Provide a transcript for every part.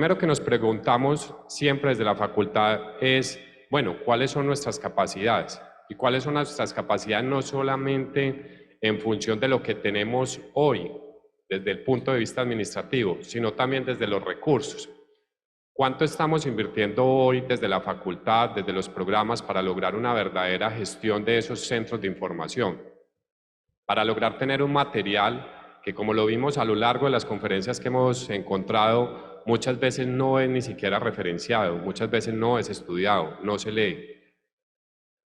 primero que nos preguntamos siempre desde la facultad es, bueno, ¿cuáles son nuestras capacidades? Y cuáles son nuestras capacidades no solamente en función de lo que tenemos hoy, desde el punto de vista administrativo, sino también desde los recursos. ¿Cuánto estamos invirtiendo hoy desde la facultad, desde los programas, para lograr una verdadera gestión de esos centros de información? Para lograr tener un material que, como lo vimos a lo largo de las conferencias que hemos encontrado, muchas veces no es ni siquiera referenciado, muchas veces no es estudiado, no se lee.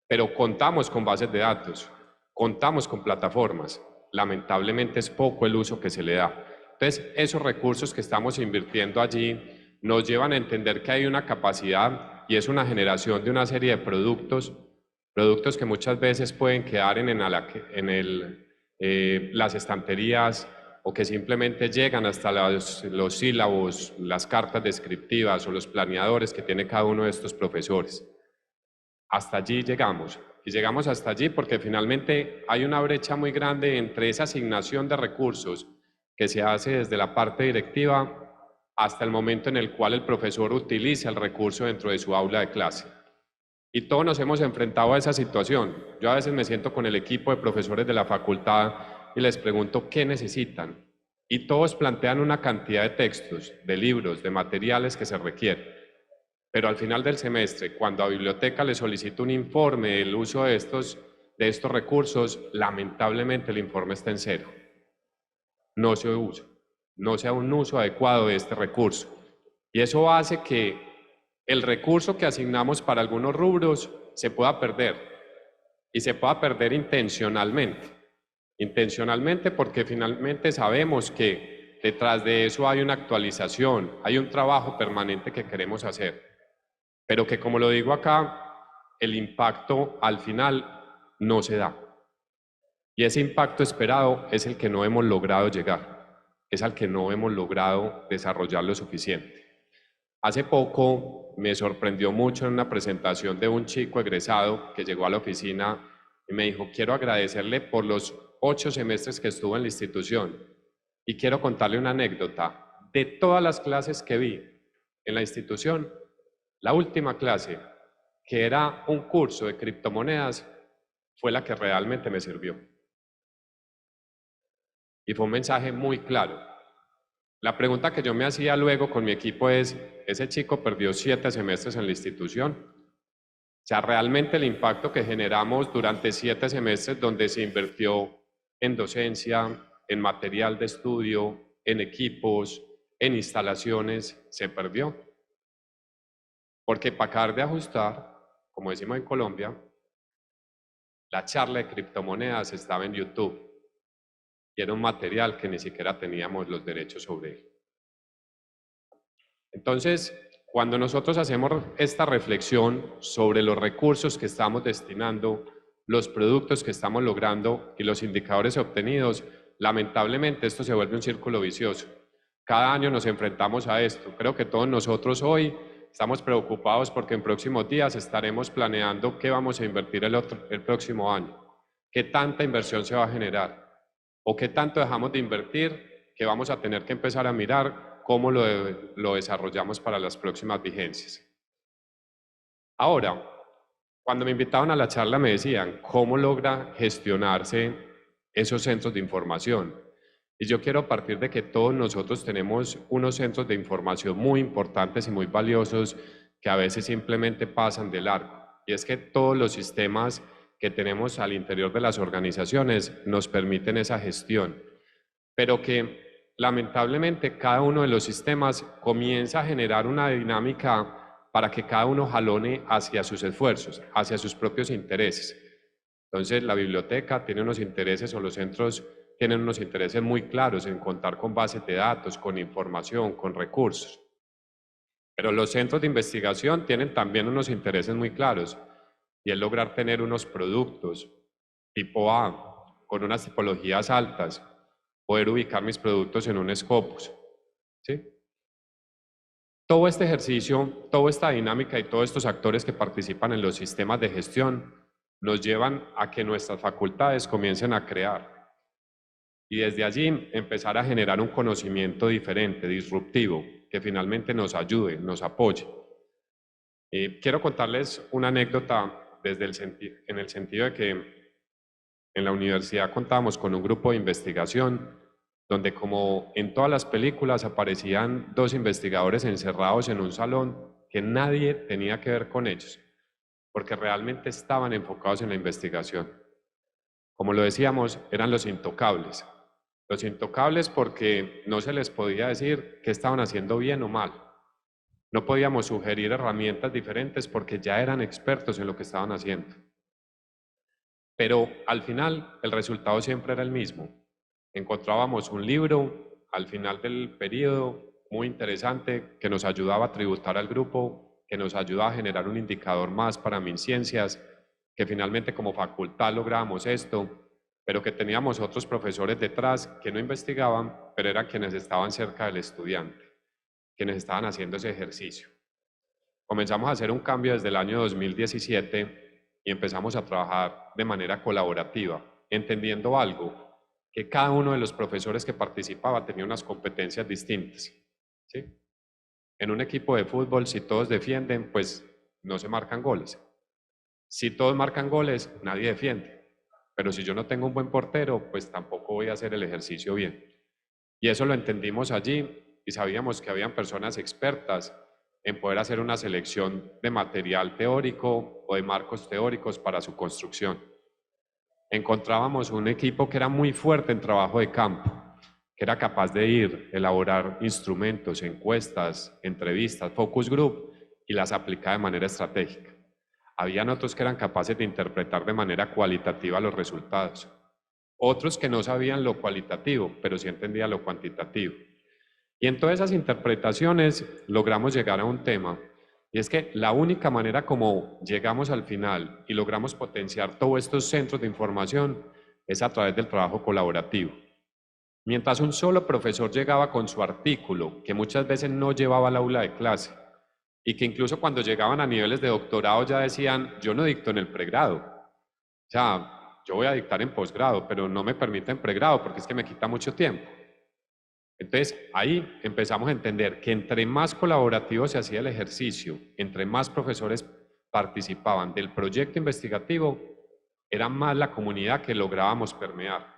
Pero contamos con bases de datos, contamos con plataformas. Lamentablemente es poco el uso que se le da. Entonces, esos recursos que estamos invirtiendo allí nos llevan a entender que hay una capacidad y es una generación de una serie de productos que muchas veces pueden quedar las estanterías o que simplemente llegan hasta los sílabos, las cartas descriptivas o los planeadores que tiene cada uno de estos profesores. Hasta allí llegamos. Y llegamos hasta allí porque finalmente hay una brecha muy grande entre esa asignación de recursos que se hace desde la parte directiva hasta el momento en el cual el profesor utiliza el recurso dentro de su aula de clase. Y todos nos hemos enfrentado a esa situación. Yo a veces me siento con el equipo de profesores de la facultad y les pregunto qué necesitan. Y todos plantean una cantidad de textos, de libros, de materiales que se requieren. Pero al final del semestre, cuando a biblioteca le solicito un informe del uso de estos recursos, lamentablemente el informe está en cero. No se usa, no sea un uso adecuado de este recurso. Y eso hace que el recurso que asignamos para algunos rubros se pueda perder. Y se pueda perder intencionalmente. Intencionalmente porque finalmente sabemos que detrás de eso hay una actualización, hay un trabajo permanente que queremos hacer. Pero que, como lo digo acá, el impacto al final no se da. Y ese impacto esperado es el que no hemos logrado llegar, es al que no hemos logrado desarrollar lo suficiente. Hace poco me sorprendió mucho en una presentación de un chico egresado que llegó a la oficina y me dijo, quiero agradecerle por los 8 semestres que estuvo en la institución y quiero contarle una anécdota. De todas las clases que vi en la institución, la última clase, que era un curso de criptomonedas, fue la que realmente me sirvió. Y fue un mensaje muy claro. La pregunta que yo me hacía luego con mi equipo es, ¿ese chico perdió 7 semestres en la institución? O sea, realmente el impacto que generamos durante 7 semestres donde se invirtió en docencia, en material de estudio, en equipos, en instalaciones, se perdió. Porque para acabar de ajustar, como decimos en Colombia, la charla de criptomonedas estaba en YouTube y era un material que ni siquiera teníamos los derechos sobre él. Entonces, cuando nosotros hacemos esta reflexión sobre los recursos que estamos destinando, los productos que estamos logrando y los indicadores obtenidos, lamentablemente esto se vuelve un círculo vicioso. Cada año nos enfrentamos a esto. Creo que todos nosotros hoy estamos preocupados porque en próximos días estaremos planeando qué vamos a invertir el próximo año, qué tanta inversión se va a generar o qué tanto dejamos de invertir que vamos a tener que empezar a mirar cómo lo desarrollamos para las próximas vigencias. Ahora, cuando me invitaban a la charla me decían, ¿cómo logra gestionarse esos centros de información? Y yo quiero partir de que todos nosotros tenemos unos centros de información muy importantes y muy valiosos que a veces simplemente pasan de largo. Y es que todos los sistemas que tenemos al interior de las organizaciones nos permiten esa gestión, pero que lamentablemente cada uno de los sistemas comienza a generar una dinámica para que cada uno jalone hacia sus esfuerzos, hacia sus propios intereses. Entonces la biblioteca tiene unos intereses o los centros tienen unos intereses muy claros en contar con bases de datos, con información, con recursos. Pero los centros de investigación tienen también unos intereses muy claros y es lograr tener unos productos tipo A, con unas tipologías altas, poder ubicar mis productos en un Scopus, ¿sí? Todo este ejercicio, toda esta dinámica y todos estos actores que participan en los sistemas de gestión nos llevan a que nuestras facultades comiencen a crear y desde allí empezar a generar un conocimiento diferente, disruptivo, que finalmente nos ayude, nos apoye. Quiero contarles una anécdota en el sentido de que en la universidad contábamos con un grupo de investigación donde, como en todas las películas, aparecían dos investigadores encerrados en un salón que nadie tenía que ver con ellos, porque realmente estaban enfocados en la investigación. Como lo decíamos, eran los intocables. Los intocables porque no se les podía decir qué estaban haciendo bien o mal. No podíamos sugerir herramientas diferentes porque ya eran expertos en lo que estaban haciendo. Pero al final el resultado siempre era el mismo. Encontrábamos un libro al final del periodo muy interesante que nos ayudaba a tributar al grupo, que nos ayudaba a generar un indicador más para MinCiencias, que finalmente como facultad lográbamos esto, pero que teníamos otros profesores detrás que no investigaban, pero eran quienes estaban cerca del estudiante, quienes estaban haciendo ese ejercicio. Comenzamos a hacer un cambio desde el año 2017 y empezamos a trabajar de manera colaborativa, entendiendo algo, que cada uno de los profesores que participaba tenía unas competencias distintas, ¿sí? En un equipo de fútbol, si todos defienden, pues no se marcan goles. Si todos marcan goles, nadie defiende. Pero si yo no tengo un buen portero, pues tampoco voy a hacer el ejercicio bien. Y eso lo entendimos allí y sabíamos que habían personas expertas en poder hacer una selección de material teórico o de marcos teóricos para su construcción. Encontrábamos un equipo que era muy fuerte en trabajo de campo, que era capaz de elaborar instrumentos, encuestas, entrevistas, focus group y las aplicaba de manera estratégica. Habían otros que eran capaces de interpretar de manera cualitativa los resultados. Otros que no sabían lo cualitativo, pero sí entendían lo cuantitativo. Y en todas esas interpretaciones logramos llegar a un tema, y es que la única manera como llegamos al final y logramos potenciar todos estos centros de información es a través del trabajo colaborativo. Mientras un solo profesor llegaba con su artículo, que muchas veces no llevaba al aula de clase, y que incluso cuando llegaban a niveles de doctorado ya decían, yo no dicto en el pregrado, o sea, yo voy a dictar en posgrado, pero no me permiten pregrado porque es que me quita mucho tiempo. Entonces, ahí empezamos a entender que entre más colaborativo se hacía el ejercicio, entre más profesores participaban del proyecto investigativo, era más la comunidad que lográbamos permear.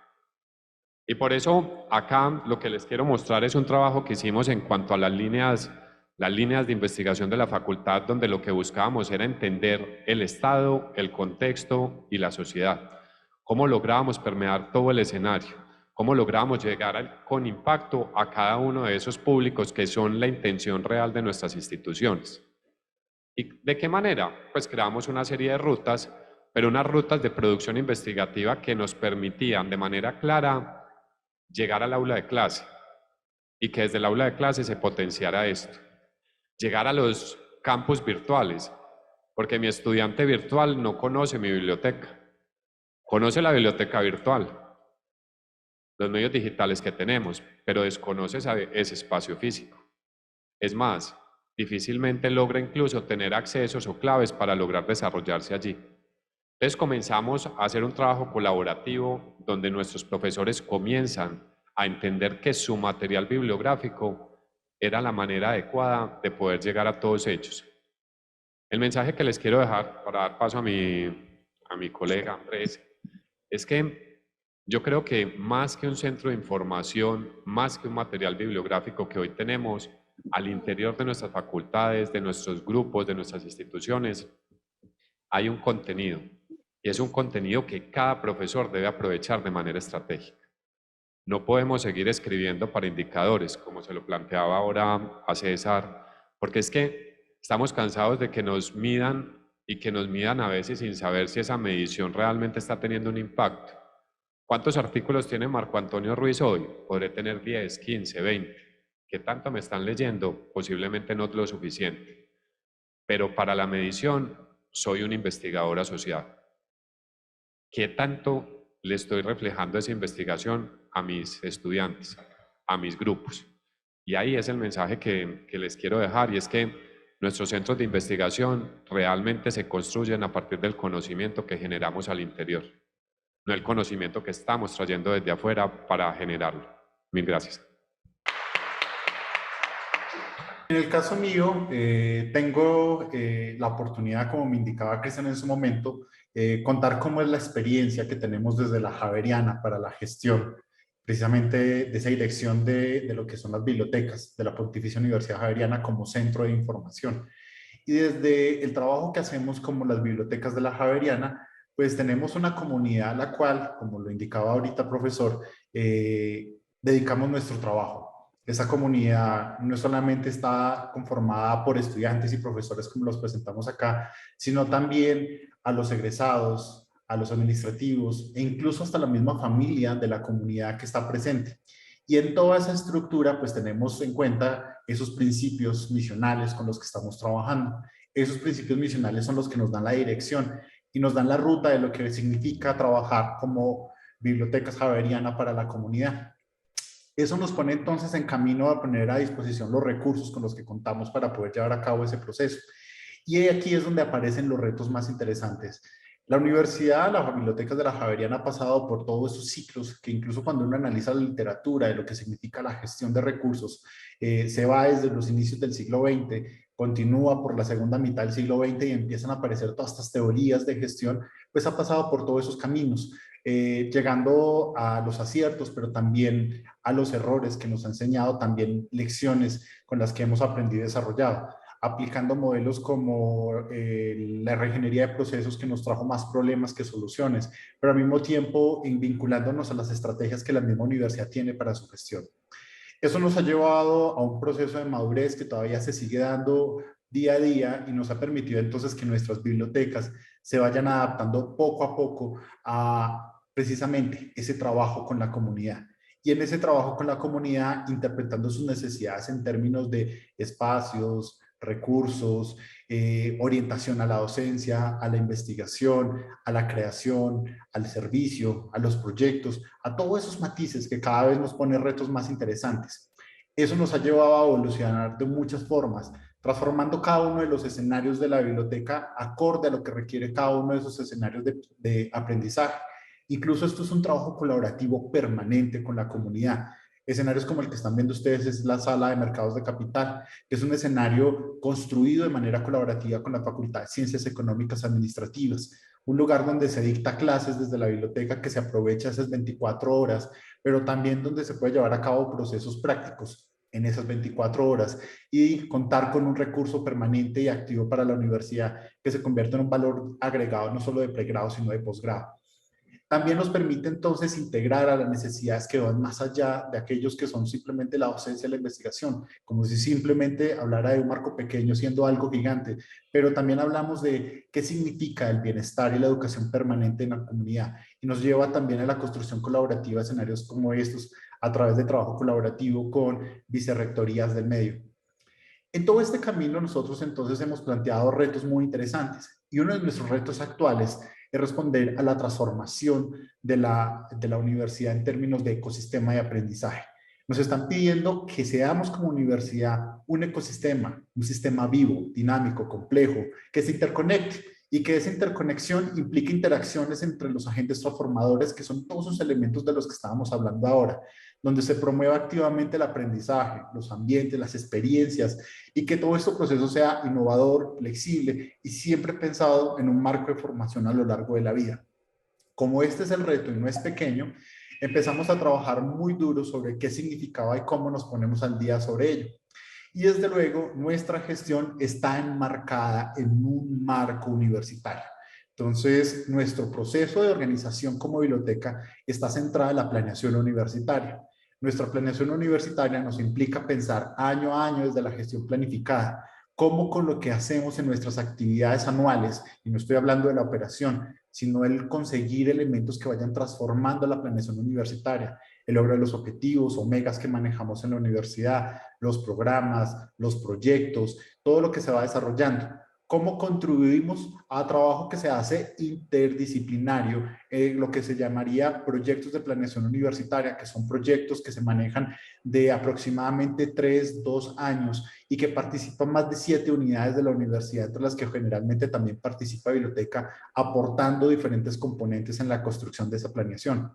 Y por eso acá lo que les quiero mostrar es un trabajo que hicimos en cuanto a las líneas de investigación de la facultad, donde lo que buscábamos era entender el Estado, el contexto y la sociedad. Cómo lográbamos permear todo el escenario, cómo lográbamos llegar con impacto a cada uno de esos públicos que son la intención real de nuestras instituciones. ¿Y de qué manera? Pues creamos una serie de rutas, pero unas rutas de producción investigativa que nos permitían de manera clara llegar al aula de clase y que desde el aula de clase se potenciara esto. Llegar a los campus virtuales, porque mi estudiante virtual no conoce mi biblioteca, conoce la biblioteca virtual, los medios digitales que tenemos, pero desconoce ese espacio físico. Es más, difícilmente logra incluso tener accesos o claves para lograr desarrollarse allí. Entonces comenzamos a hacer un trabajo colaborativo donde nuestros profesores comienzan a entender que su material bibliográfico era la manera adecuada de poder llegar a todos ellos. El mensaje que les quiero dejar para dar paso a mi colega Andrés es que yo creo que más que un centro de información, más que un material bibliográfico que hoy tenemos al interior de nuestras facultades, de nuestros grupos, de nuestras instituciones, hay un contenido. Y es un contenido que cada profesor debe aprovechar de manera estratégica. No podemos seguir escribiendo para indicadores, como se lo planteaba ahora a César, porque es que estamos cansados de que nos midan y que nos midan a veces sin saber si esa medición realmente está teniendo un impacto. ¿Cuántos artículos tiene Marco Antonio Ruiz hoy? Podré tener 10, 15, 20. ¿Qué tanto me están leyendo? Posiblemente no lo suficiente. Pero para la medición soy un investigador asociado. ¿Qué tanto le estoy reflejando esa investigación a mis estudiantes, a mis grupos? Y ahí es el mensaje que les quiero dejar, y es que nuestros centros de investigación realmente se construyen a partir del conocimiento que generamos al interior, no el conocimiento que estamos trayendo desde afuera para generarlo. Mil gracias. En el caso mío, tengo la oportunidad, como me indicaba Cristian en su momento, contar cómo es la experiencia que tenemos desde la Javeriana para la gestión, precisamente de esa dirección de lo que son las bibliotecas de la Pontificia Universidad Javeriana como centro de información. Y desde el trabajo que hacemos como las bibliotecas de la Javeriana, pues tenemos una comunidad a la cual, como lo indicaba ahorita el profesor, dedicamos nuestro trabajo. Esa comunidad no solamente está conformada por estudiantes y profesores como los presentamos acá, sino también a los egresados, a los administrativos e incluso hasta la misma familia de la comunidad que está presente. Y en toda esa estructura, pues tenemos en cuenta esos principios misionales con los que estamos trabajando. Esos principios misionales son los que nos dan la dirección y nos dan la ruta de lo que significa trabajar como bibliotecas javeriana para la comunidad. Eso nos pone entonces en camino a poner a disposición los recursos con los que contamos para poder llevar a cabo ese proceso. Y aquí es donde aparecen los retos más interesantes. La universidad, las bibliotecas de la Javeriana ha pasado por todos esos ciclos que incluso cuando uno analiza la literatura de lo que significa la gestión de recursos, se va desde los inicios del siglo XX, continúa por la segunda mitad del siglo XX y empiezan a aparecer todas estas teorías de gestión, pues ha pasado por todos esos caminos, llegando a los aciertos, pero también a los errores que nos ha enseñado, también lecciones con las que hemos aprendido y desarrollado, aplicando modelos como la reingeniería de procesos que nos trajo más problemas que soluciones, pero al mismo tiempo vinculándonos a las estrategias que la misma universidad tiene para su gestión. Eso nos ha llevado a un proceso de madurez que todavía se sigue dando día a día y nos ha permitido entonces que nuestras bibliotecas se vayan adaptando poco a poco a precisamente ese trabajo con la comunidad. Y en ese trabajo con la comunidad, interpretando sus necesidades en términos de espacios, recursos, orientación a la docencia, a la investigación, a la creación, al servicio, a los proyectos, a todos esos matices que cada vez nos ponen retos más interesantes. Eso nos ha llevado a evolucionar de muchas formas, transformando cada uno de los escenarios de la biblioteca acorde a lo que requiere cada uno de esos escenarios de aprendizaje. Incluso esto es un trabajo colaborativo permanente con la comunidad. Escenarios como el que están viendo ustedes es la sala de mercados de capital, que es un escenario construido de manera colaborativa con la Facultad de Ciencias Económicas Administrativas, un lugar donde se dicta clases desde la biblioteca que se aprovecha esas 24 horas, pero también donde se puede llevar a cabo procesos prácticos en esas 24 horas y contar con un recurso permanente y activo para la universidad que se convierte en un valor agregado no solo de pregrado, sino de posgrado. También nos permite entonces integrar a las necesidades que van más allá de aquellos que son simplemente la docencia y la investigación, como si simplemente hablara de un marco pequeño siendo algo gigante, pero también hablamos de qué significa el bienestar y la educación permanente en la comunidad y nos lleva también a la construcción colaborativa de escenarios como estos a través de trabajo colaborativo con vicerrectorías del medio. En todo este camino nosotros entonces hemos planteado retos muy interesantes y uno de nuestros retos actuales es responder a la transformación de la universidad en términos de ecosistema de aprendizaje. Nos están pidiendo que seamos como universidad un ecosistema, un sistema vivo, dinámico, complejo, que se interconecte y que esa interconexión implique interacciones entre los agentes transformadores, que son todos esos elementos de los que estábamos hablando ahora, donde se promueva activamente el aprendizaje, los ambientes, las experiencias, y que todo este proceso sea innovador, flexible y siempre pensado en un marco de formación a lo largo de la vida. Como este es el reto y no es pequeño, empezamos a trabajar muy duro sobre qué significaba y cómo nos ponemos al día sobre ello. Y desde luego, nuestra gestión está enmarcada en un marco universitario. Entonces, nuestro proceso de organización como biblioteca está centrado en la planeación universitaria. Nuestra planeación universitaria nos implica pensar año a año desde la gestión planificada, cómo con lo que hacemos en nuestras actividades anuales, y no estoy hablando de la operación, sino el conseguir elementos que vayan transformando la planeación universitaria, el logro de los objetivos o megas que manejamos en la universidad, los programas, los proyectos, todo lo que se va desarrollando. ¿Cómo contribuimos a trabajo que se hace interdisciplinario, lo que se llamaría proyectos de planeación universitaria, que son proyectos que se manejan de aproximadamente 3, 2 años y que participan más de 7 unidades de la universidad, entre las que generalmente también participa biblioteca, aportando diferentes componentes en la construcción de esa planeación?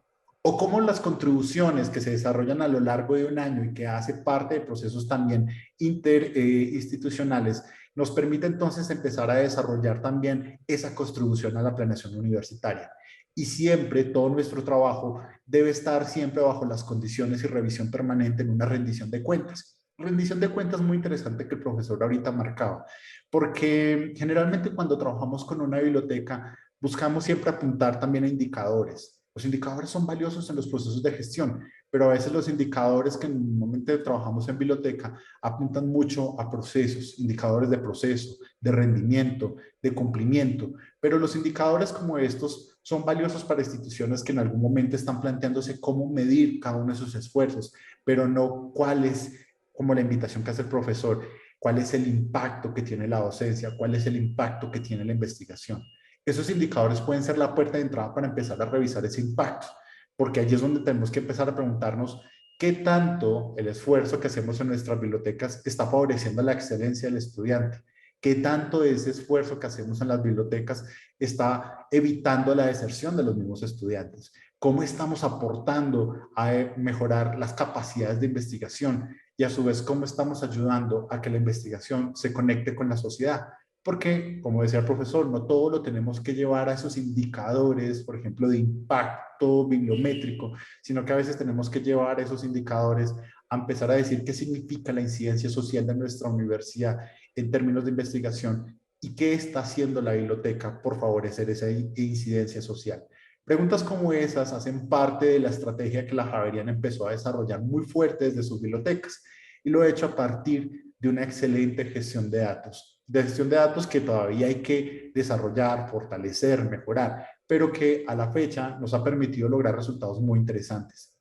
o cómo las contribuciones que se desarrollan a lo largo de un año y que hace parte de procesos también interinstitucionales, nos permite entonces empezar a desarrollar también esa contribución a la planeación universitaria. Y siempre todo nuestro trabajo debe estar siempre bajo las condiciones y revisión permanente en una rendición de cuentas. Rendición de cuentas muy interesante que el profesor ahorita marcaba, porque generalmente cuando trabajamos con una biblioteca buscamos siempre apuntar también a indicadores. Los indicadores son valiosos en los procesos de gestión, pero a veces los indicadores que en el momento trabajamos en biblioteca apuntan mucho a procesos, indicadores de proceso, de rendimiento, de cumplimiento, pero los indicadores como estos son valiosos para instituciones que en algún momento están planteándose cómo medir cada uno de sus esfuerzos, pero no cuál es, como la invitación que hace el profesor, cuál es el impacto que tiene la docencia, cuál es el impacto que tiene la investigación. Esos indicadores pueden ser la puerta de entrada para empezar a revisar ese impacto, porque allí es donde tenemos que empezar a preguntarnos qué tanto el esfuerzo que hacemos en nuestras bibliotecas está favoreciendo la excelencia del estudiante, qué tanto ese esfuerzo que hacemos en las bibliotecas está evitando la deserción de los mismos estudiantes, cómo estamos aportando a mejorar las capacidades de investigación y a su vez cómo estamos ayudando a que la investigación se conecte con la sociedad. Porque, como decía el profesor, no todo lo tenemos que llevar a esos indicadores, por ejemplo, de impacto bibliométrico, sino que a veces tenemos que llevar esos indicadores a empezar a decir qué significa la incidencia social de nuestra universidad en términos de investigación y qué está haciendo la biblioteca por favorecer esa incidencia social. Preguntas como esas hacen parte de la estrategia que la Javeriana empezó a desarrollar muy fuerte desde sus bibliotecas y lo he hecho a partir de una excelente gestión de gestión de datos que todavía hay que desarrollar, fortalecer, mejorar, pero que a la fecha nos ha permitido lograr resultados muy interesantes.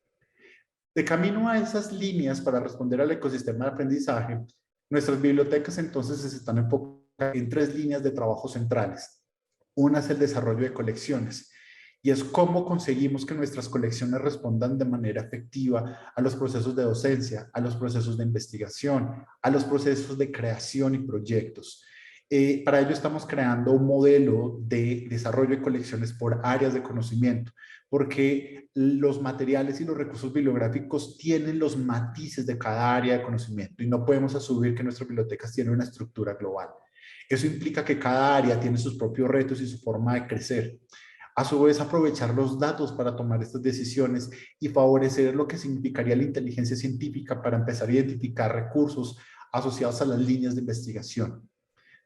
De camino a esas líneas para responder al ecosistema de aprendizaje, nuestras bibliotecas entonces se están enfocando en tres líneas de trabajo centrales. Una es el desarrollo de colecciones, y es cómo conseguimos que nuestras colecciones respondan de manera efectiva a los procesos de docencia, a los procesos de investigación, a los procesos de creación y proyectos. Para ello estamos creando un modelo de desarrollo de colecciones por áreas de conocimiento, porque los materiales y los recursos bibliográficos tienen los matices de cada área de conocimiento y no podemos asumir que nuestras bibliotecas tienen una estructura global. Eso implica que cada área tiene sus propios retos y su forma de crecer. A su vez, aprovechar los datos para tomar estas decisiones y favorecer lo que significaría la inteligencia científica para empezar a identificar recursos asociados a las líneas de investigación.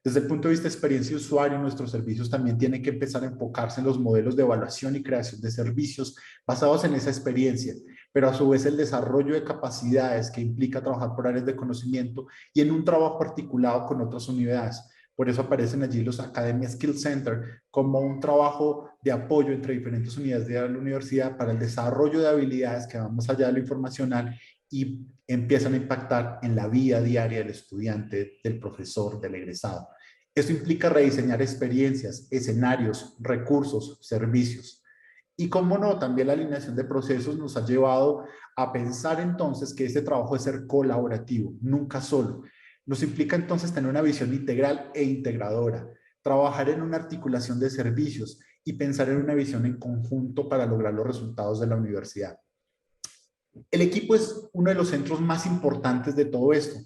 Desde el punto de vista de experiencia de usuario, nuestros servicios también tienen que empezar a enfocarse en los modelos de evaluación y creación de servicios basados en esa experiencia, pero a su vez el desarrollo de capacidades que implica trabajar por áreas de conocimiento y en un trabajo articulado con otras unidades. Por eso aparecen allí los Academia Skill Center como un trabajo de apoyo entre diferentes unidades de la universidad para el desarrollo de habilidades que van más allá de lo informacional y empiezan a impactar en la vida diaria del estudiante, del profesor, del egresado. Esto implica rediseñar experiencias, escenarios, recursos, servicios. Y cómo no, también la alineación de procesos nos ha llevado a pensar entonces que este trabajo debe ser colaborativo, nunca solo. Nos implica entonces tener una visión integral e integradora, trabajar en una articulación de servicios y pensar en una visión en conjunto para lograr los resultados de la universidad. El equipo es uno de los centros más importantes de todo esto.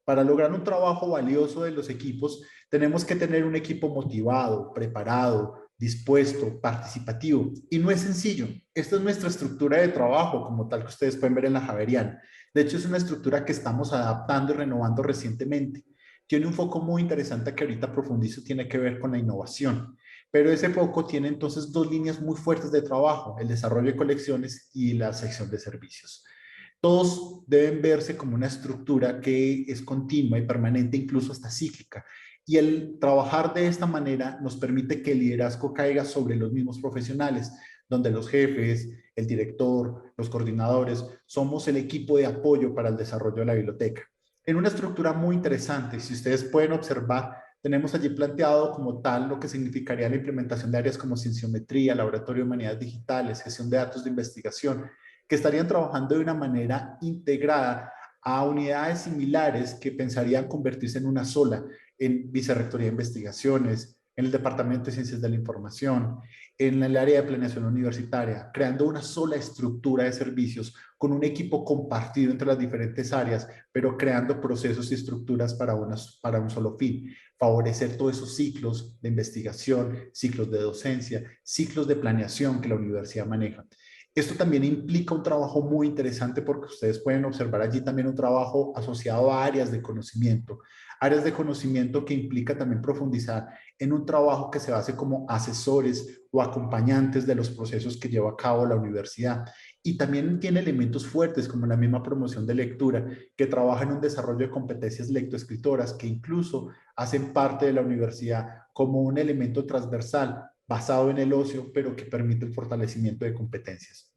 Para lograr un trabajo valioso de los equipos, tenemos que tener un equipo motivado, preparado, dispuesto, participativo. Y no es sencillo. Esta es nuestra estructura de trabajo, como tal que ustedes pueden ver en la Javeriana. De hecho, es una estructura que estamos adaptando y renovando recientemente. Tiene un foco muy interesante que ahorita profundizo, tiene que ver con la innovación. Pero ese foco tiene entonces dos líneas muy fuertes de trabajo, el desarrollo de colecciones y la sección de servicios. Todos deben verse como una estructura que es continua y permanente, incluso hasta cíclica. Y el trabajar de esta manera nos permite que el liderazgo caiga sobre los mismos profesionales, donde los jefes, el director, los coordinadores, somos el equipo de apoyo para el desarrollo de la biblioteca. En una estructura muy interesante, si ustedes pueden observar, tenemos allí planteado como tal lo que significaría la implementación de áreas como cienciometría, laboratorio de humanidades digitales, gestión de datos de investigación, que estarían trabajando de una manera integrada a unidades similares que pensarían convertirse en una sola, en Vicerrectoría de Investigaciones, en el Departamento de Ciencias de la Información, en el área de planeación universitaria, creando una sola estructura de servicios con un equipo compartido entre las diferentes áreas, pero creando procesos y estructuras para un solo fin: favorecer todos esos ciclos de investigación, ciclos de docencia, ciclos de planeación que la universidad maneja. Esto también implica un trabajo muy interesante, porque ustedes pueden observar allí también un trabajo asociado a áreas de conocimiento que implica también profundizar en un trabajo que se base como asesores o acompañantes de los procesos que lleva a cabo la universidad. Y también tiene elementos fuertes como la misma promoción de lectura, que trabaja en un desarrollo de competencias lectoescritoras que incluso hacen parte de la universidad como un elemento transversal basado en el ocio, pero que permite el fortalecimiento de competencias.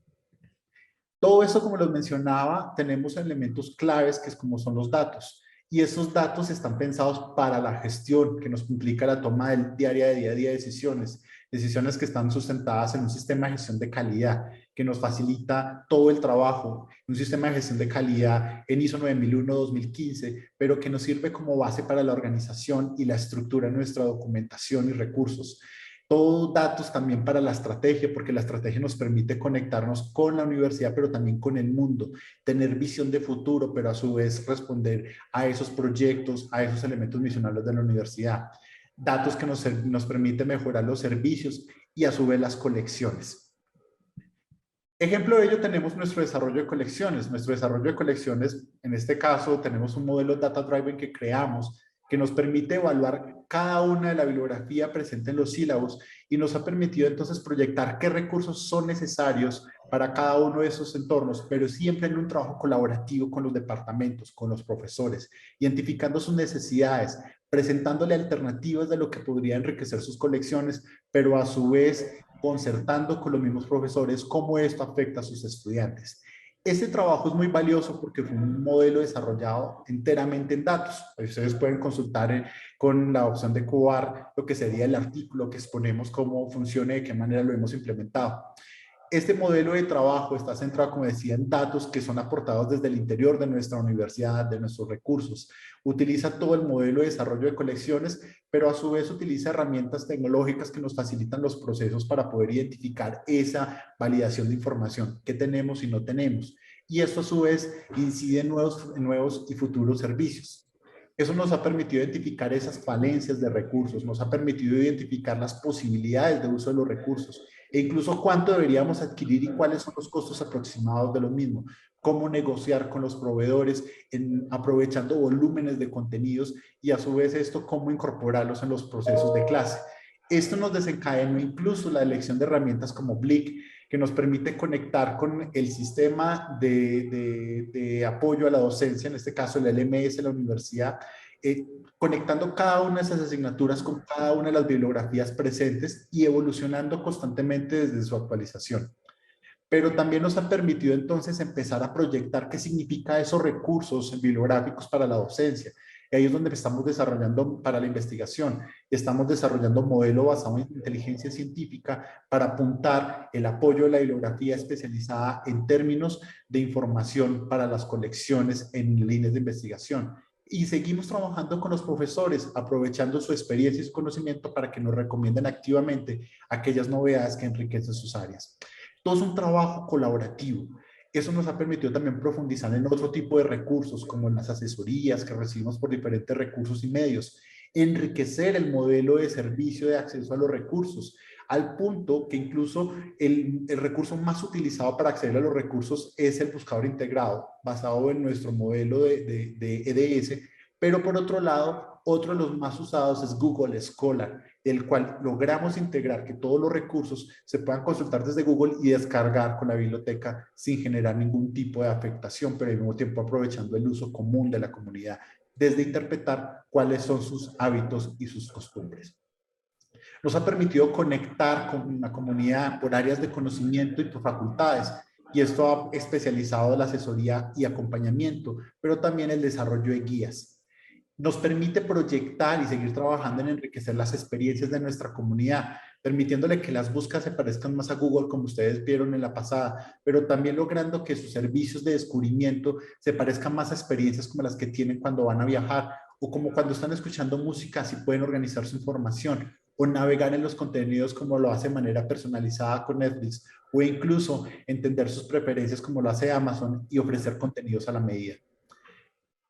Todo eso, como los mencionaba, tenemos elementos claves que es como son los datos. Y esos datos están pensados para la gestión, que nos implica la toma del día a día decisiones, decisiones que están sustentadas en un sistema de gestión de calidad, que nos facilita todo el trabajo, un sistema de gestión de calidad en ISO 9001-2015, pero que nos sirve como base para la organización y la estructura de nuestra documentación y recursos. Todo datos también para la estrategia, porque la estrategia nos permite conectarnos con la universidad, pero también con el mundo, tener visión de futuro, pero a su vez responder a esos proyectos, a esos elementos misionales de la universidad. Datos que nos permiten mejorar los servicios y a su vez las colecciones. Ejemplo de ello tenemos nuestro desarrollo de colecciones. Nuestro desarrollo de colecciones, en este caso, tenemos un modelo Data Driven que creamos, que nos permite evaluar cada una de la bibliografía presente en los sílabos y nos ha permitido entonces proyectar qué recursos son necesarios para cada uno de esos entornos, pero siempre en un trabajo colaborativo con los departamentos, con los profesores, identificando sus necesidades, presentándole alternativas de lo que podría enriquecer sus colecciones, pero a su vez concertando con los mismos profesores cómo esto afecta a sus estudiantes. Este trabajo es muy valioso porque fue un modelo desarrollado enteramente en datos. Ustedes pueden consultar con la opción de cubar lo que sería el artículo que exponemos, cómo funciona y de qué manera lo hemos implementado. Este modelo de trabajo está centrado, como decía, en datos que son aportados desde el interior de nuestra universidad, de nuestros recursos. Utiliza todo el modelo de desarrollo de colecciones, pero a su vez utiliza herramientas tecnológicas que nos facilitan los procesos para poder identificar esa validación de información que tenemos y no tenemos. Y esto a su vez incide en nuevos y futuros servicios. Eso nos ha permitido identificar esas falencias de recursos, nos ha permitido identificar las posibilidades de uso de los recursos e incluso cuánto deberíamos adquirir y cuáles son los costos aproximados de los mismos, cómo negociar con los proveedores aprovechando volúmenes de contenidos y a su vez esto cómo incorporarlos en los procesos de clase. Esto nos desencadenó incluso la elección de herramientas como Blick, que nos permite conectar con el sistema de apoyo a la docencia, en este caso el LMS de la universidad, conectando cada una de esas asignaturas con cada una de las bibliografías presentes y evolucionando constantemente desde su actualización. Pero también nos ha permitido entonces empezar a proyectar qué significa esos recursos bibliográficos para la docencia. Y ahí es donde estamos desarrollando para la investigación. Estamos desarrollando un modelo basado en inteligencia científica para apuntar el apoyo de la bibliografía especializada en términos de información para las colecciones en líneas de investigación. Y seguimos trabajando con los profesores, aprovechando su experiencia y su conocimiento para que nos recomienden activamente aquellas novedades que enriquecen sus áreas. Todo es un trabajo colaborativo. Eso nos ha permitido también profundizar en otro tipo de recursos, como en las asesorías que recibimos por diferentes recursos y medios, enriquecer el modelo de servicio de acceso a los recursos, al punto que incluso el recurso más utilizado para acceder a los recursos es el buscador integrado, basado en nuestro modelo de EDS, pero por otro lado, otro de los más usados es Google Scholar, el cual logramos integrar que todos los recursos se puedan consultar desde Google y descargar con la biblioteca sin generar ningún tipo de afectación, pero al mismo tiempo aprovechando el uso común de la comunidad, desde interpretar cuáles son sus hábitos y sus costumbres. Nos ha permitido conectar con la comunidad por áreas de conocimiento y por facultades, y esto ha especializado la asesoría y acompañamiento, pero también el desarrollo de guías. Nos permite proyectar y seguir trabajando en enriquecer las experiencias de nuestra comunidad, permitiéndole que las búsquedas se parezcan más a Google, como ustedes vieron en la pasada, pero también logrando que sus servicios de descubrimiento se parezcan más a experiencias como las que tienen cuando van a viajar o como cuando están escuchando música, así pueden organizar su información, o navegar en los contenidos como lo hace de manera personalizada con Netflix, o incluso entender sus preferencias como lo hace Amazon y ofrecer contenidos a la medida.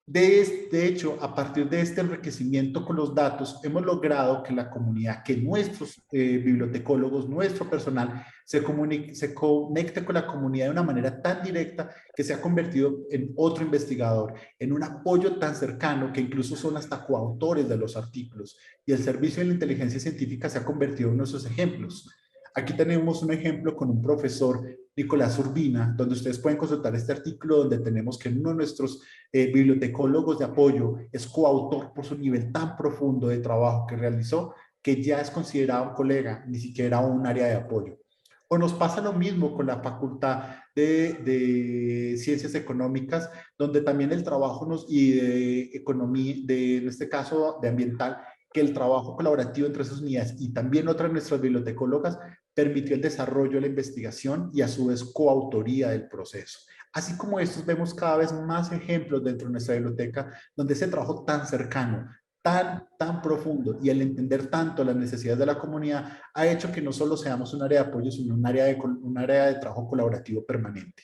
De hecho, a partir de este enriquecimiento con los datos, hemos logrado que la comunidad, que nuestros bibliotecólogos, nuestro personal, se conecte con la comunidad de una manera tan directa que se ha convertido en otro investigador, en un apoyo tan cercano que incluso son hasta coautores de los artículos. Y el servicio de la inteligencia científica se ha convertido en nuestros ejemplos. Aquí tenemos un ejemplo con un profesor, Nicolás Urbina, donde ustedes pueden consultar este artículo donde tenemos que uno de nuestros bibliotecólogos de apoyo es coautor por su nivel tan profundo de trabajo que realizó, que ya es considerado un colega, ni siquiera un área de apoyo. O nos pasa lo mismo con la Facultad de Ciencias Económicas, donde también el trabajo y de economía, en este caso de ambiental, que el trabajo colaborativo entre esas unidades y también otras de nuestras bibliotecólogas permitió el desarrollo de la investigación y a su vez coautoría del proceso. Así como estos, vemos cada vez más ejemplos dentro de nuestra biblioteca donde ese trabajo tan cercano, tan profundo y el entender tanto las necesidades de la comunidad ha hecho que no solo seamos un área de apoyo, sino un área de trabajo colaborativo permanente.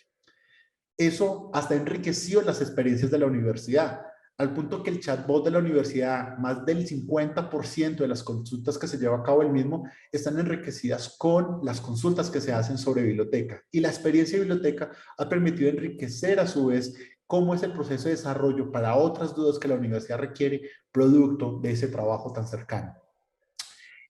Eso hasta enriqueció las experiencias de la universidad, al punto que el chatbot de la universidad, más del 50% de las consultas que se lleva a cabo el mismo, están enriquecidas con las consultas que se hacen sobre biblioteca. Y la experiencia de biblioteca ha permitido enriquecer a su vez cómo es el proceso de desarrollo para otras dudas que la universidad requiere, producto de ese trabajo tan cercano.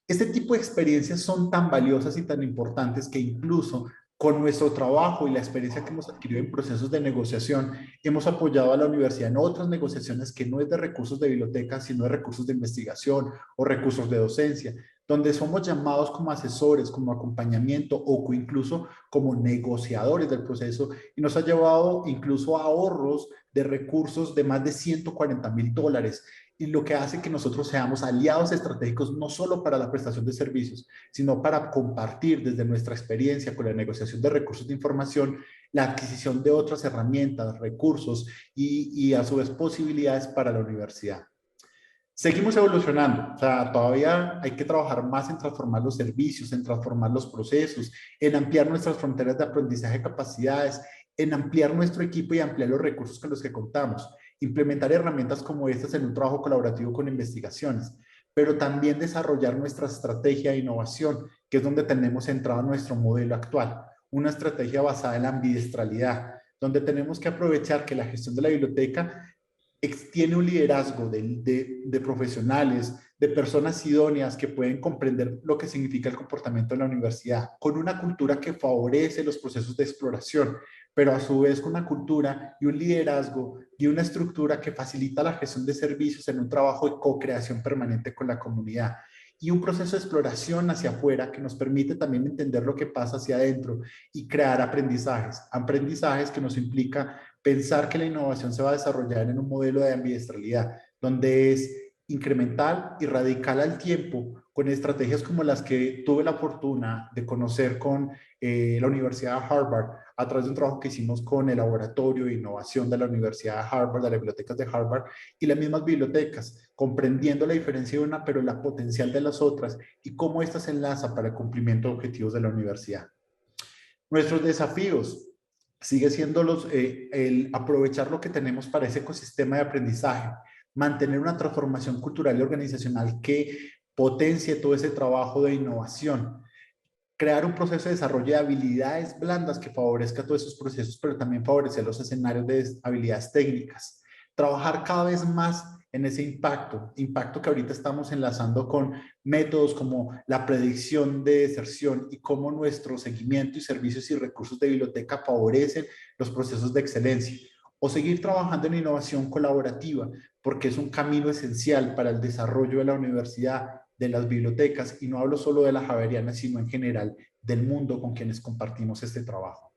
Este tipo de experiencias son tan valiosas y tan importantes que incluso con nuestro trabajo y la experiencia que hemos adquirido en procesos de negociación, hemos apoyado a la universidad en otras negociaciones que no es de recursos de biblioteca, sino de recursos de investigación o recursos de docencia, donde somos llamados como asesores, como acompañamiento o incluso como negociadores del proceso, y nos ha llevado incluso a ahorros de recursos de más de $140,000, y lo que hace que nosotros seamos aliados estratégicos no solo para la prestación de servicios, sino para compartir desde nuestra experiencia con la negociación de recursos de información, la adquisición de otras herramientas, recursos y a su vez posibilidades para la universidad. Seguimos evolucionando, o sea, todavía hay que trabajar más en transformar los servicios, en transformar los procesos, en ampliar nuestras fronteras de aprendizaje y capacidades, en ampliar nuestro equipo y ampliar los recursos con los que contamos, implementar herramientas como estas en un trabajo colaborativo con investigaciones, pero también desarrollar nuestra estrategia de innovación, que es donde tenemos centrado nuestro modelo actual, una estrategia basada en la ambidiestralidad, donde tenemos que aprovechar que la gestión de la biblioteca tiene un liderazgo de profesionales, de personas idóneas que pueden comprender lo que significa el comportamiento de la universidad, con una cultura que favorece los procesos de exploración, pero a su vez con una cultura y un liderazgo y una estructura que facilita la gestión de servicios en un trabajo de co-creación permanente con la comunidad. Y un proceso de exploración hacia afuera que nos permite también entender lo que pasa hacia adentro y crear aprendizajes. Aprendizajes que nos implica pensar que la innovación se va a desarrollar en un modelo de ambidiestralidad, donde es incremental y radical al tiempo, con estrategias como las que tuve la fortuna de conocer con la Universidad de Harvard, a través de un trabajo que hicimos con el Laboratorio de Innovación de la Universidad de Harvard, de las bibliotecas de Harvard, y las mismas bibliotecas, comprendiendo la diferencia de una, pero la potencial de las otras, y cómo esta se enlaza para el cumplimiento de objetivos de la universidad. Nuestros desafíos sigue siendo el aprovechar lo que tenemos para ese ecosistema de aprendizaje, mantener una transformación cultural y organizacional que potencie todo ese trabajo de innovación, crear un proceso de desarrollo de habilidades blandas que favorezca todos esos procesos, pero también favorecer los escenarios de habilidades técnicas, trabajar cada vez más en ese impacto que ahorita estamos enlazando con métodos como la predicción de deserción y cómo nuestro seguimiento y servicios y recursos de biblioteca favorecen los procesos de excelencia. O seguir trabajando en innovación colaborativa, porque es un camino esencial para el desarrollo de la universidad, de las bibliotecas, y no hablo solo de la Javeriana, sino en general del mundo con quienes compartimos este trabajo.